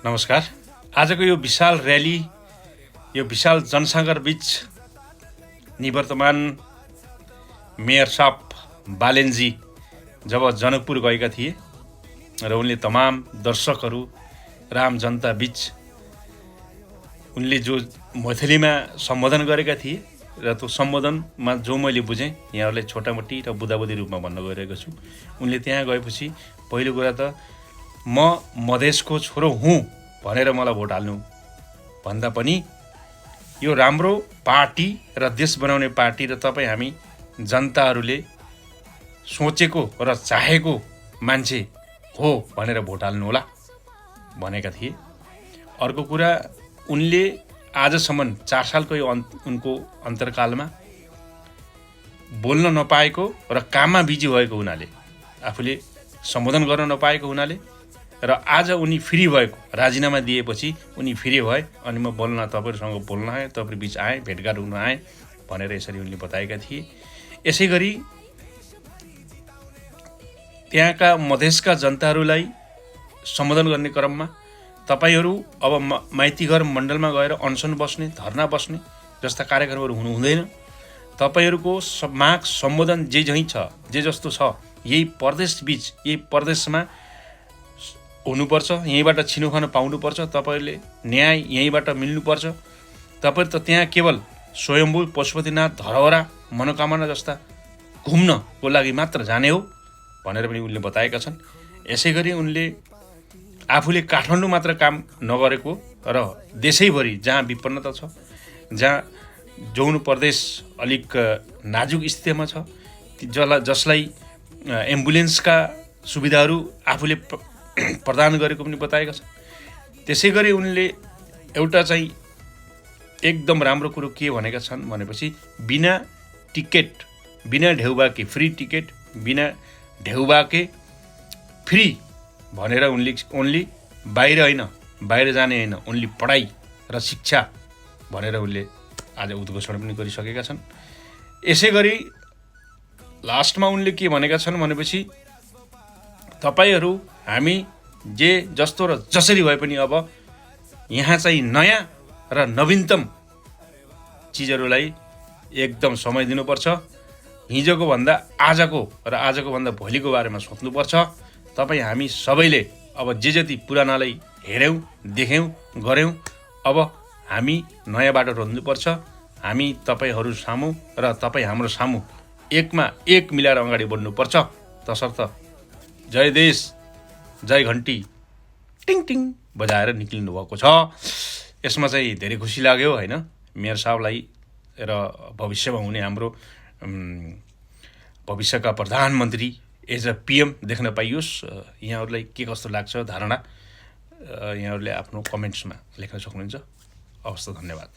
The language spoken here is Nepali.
नमस्कार। आजको यो विशाल र्याली, यो विशाल जनसागर बीच निवर्तमान मेयर साहब बालेनजी जब जनकपुर गएका थिए र उनले तमाम दर्शकहरू राम जनता बीच उनले जो मैथिलीमा सम्बोधन गरेका थिए र त्यो सम्बोधनमा जो मैले बुझेँ यहाँहरूलाई छोटामोटी र बुदाबुदी रूपमा भन्न गइरहेको छु। उनले त्यहाँ गएपछि पहिलो कुरा त म मधेसको छोरो हुँ भनेर मलाई भोट हाल्नु भन्दा पनि यो राम्रो पार्टी र देश बनाउने पार्टी र तपाईँ हामी जनताहरूले सोचेको र चाहेको मान्छे हो भनेर भोट हाल्नु होला भनेका थिए। अर्को कुरा, उनले आजसम्म 4 सालको यो उनको अन्तर्कालमा बोल्न नपाएको र काममा बिजी भएको हुनाले, आफूले सम्बोधन गर्न नपाएको हुनाले र आज उनी फ्री भएको, राजीनामा दिएपछि उनी फ्री भए अनि म तपाईँहरूसँग बोल्न आएँ, तपाईँहरू बिच आएँ, भेटघाट हुन आएँ भनेर यसरी उनले बताएका थिए। यसै गरी त्यहाँका मधेसका जनताहरूलाई सम्बोधन गर्ने क्रममा तपाईहरू अब माइतीघर मण्डलमा गएर अनसन बस्ने, धरना बस्ने जस्ता कार्यक्रमहरू हुनु हुँदैन। तपाईहरूको माग सम्बोधन जे झैँ छ, जे जस्तो छ, यही प्रदेश बीच, यही प्रदेशमा हुनुपर्छ। यहीँबाट छिनोखान पाउनुपर्छ। तपाईँहरूले न्याय यहीँबाट मिल्नुपर्छ। तपाईँ त त्यहाँ केवल स्वयम्भू पशुपतिनाथ धरहरा मनोकामना जस्ता घुम्नको लागि मात्र जाने हो भनेर पनि उनले बताएका छन्। यसै गरी उनले आफूले काठमाडौँ मात्र काम नगरेको र देशैभरि जहाँ विपन्नता छ, जहाँ जौन प्रदेश अलिक नाजुक स्थितिमा छ, जसलाई एम्बुलेन्सका सुविधाहरू आफूले प्रदान गरेको पनि बताएका छन्। त्यसै गरी उनले एउटा चाहिँ एकदम राम्रो कुरो के भनेका छन् भनेपछि बिना टिकट, बिना ढेउबाके फ्री टिकट, बिना ढेउबाके फ्री भनेर उनले ओन्ली बाहिर होइन, बाहिर जाने होइन, ओन्ली पढाइ र शिक्षा भनेर उनले आज उद्घोषणा पनि गरिसकेका छन्। यसै गरी लास्टमा उनले के भनेका छन् भनेपछि तपाईहरू हामी जे जस्तो र जसरी भए पनि अब यहाँ चाहिँ नयाँ र नवीनतम चिजहरूलाई एकदम समय दिनुपर्छ। हिजोको भन्दा आजको र आजको भन्दा भोलिको बारेमा सोच्नुपर्छ। तपाईँ हामी सबैले अब जे जति पुरानालाई हेऱ्यौँ, देख्यौँ, गऱ्यौँ, अब हामी नयाँ बाटो रोज्नुपर्छ। हामी तपाईँहरू सामु र तपाईँ हाम्रो सामु एकमा एक मिलाएर अगाडि बढ्नुपर्छ। तसर्थ जय देश, जय घन्टी टिङ टिङ बजाएर निक्लिनु भएको छ। यसमा चाहिँ धेरै खुसी लाग्यो होइन, मेयर साहबलाई र भविष्यमा हुने हाम्रो भविष्यका प्रधानमन्त्री एज अ पिएम देख्न पाइयोस्। यहाँहरूलाई के कस्तो लाग्छ धारणा यहाँहरूले आफ्नो कमेन्ट्समा लेख्न सक्नुहुन्छ। हवस् त, धन्यवाद।